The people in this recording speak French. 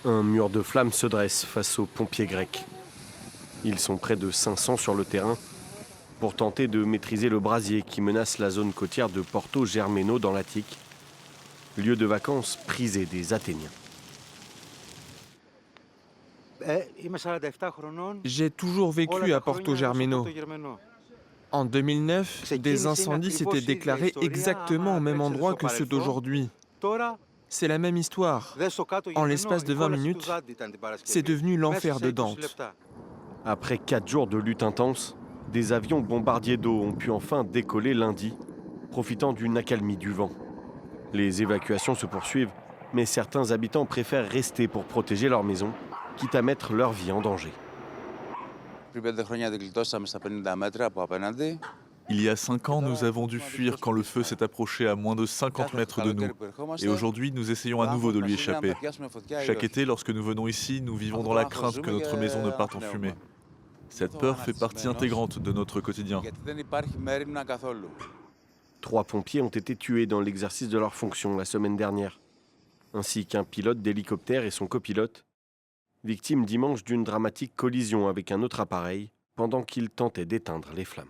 Un mur de flammes se dresse face aux pompiers grecs. Ils sont près de 500 sur le terrain pour tenter de maîtriser le brasier qui menace la zone côtière de Porto Germeno dans l'Attique, lieu de vacances prisé des Athéniens. J'ai toujours vécu à Porto Germeno. En 2009, des incendies s'étaient déclarés exactement au même endroit que ceux d'aujourd'hui. C'est la même histoire. En l'espace de 20 minutes, c'est devenu l'enfer de Dante. Après 4 jours de lutte intense, des avions bombardiers d'eau ont pu enfin décoller lundi, profitant d'une accalmie du vent. Les évacuations se poursuivent, mais certains habitants préfèrent rester pour protéger leur maison, quitte à mettre leur vie en danger. Il y a 5 ans, nous avons dû fuir quand le feu s'est approché à moins de 50 mètres de nous. Et aujourd'hui, nous essayons à nouveau de lui échapper. Chaque été, lorsque nous venons ici, nous vivons dans la crainte que notre maison ne parte en fumée. Cette peur fait partie intégrante de notre quotidien. 3 pompiers ont été tués dans l'exercice de leur fonction la semaine dernière, ainsi qu'un pilote d'hélicoptère et son copilote, victimes dimanche d'une dramatique collision avec un autre appareil pendant qu'ils tentaient d'éteindre les flammes.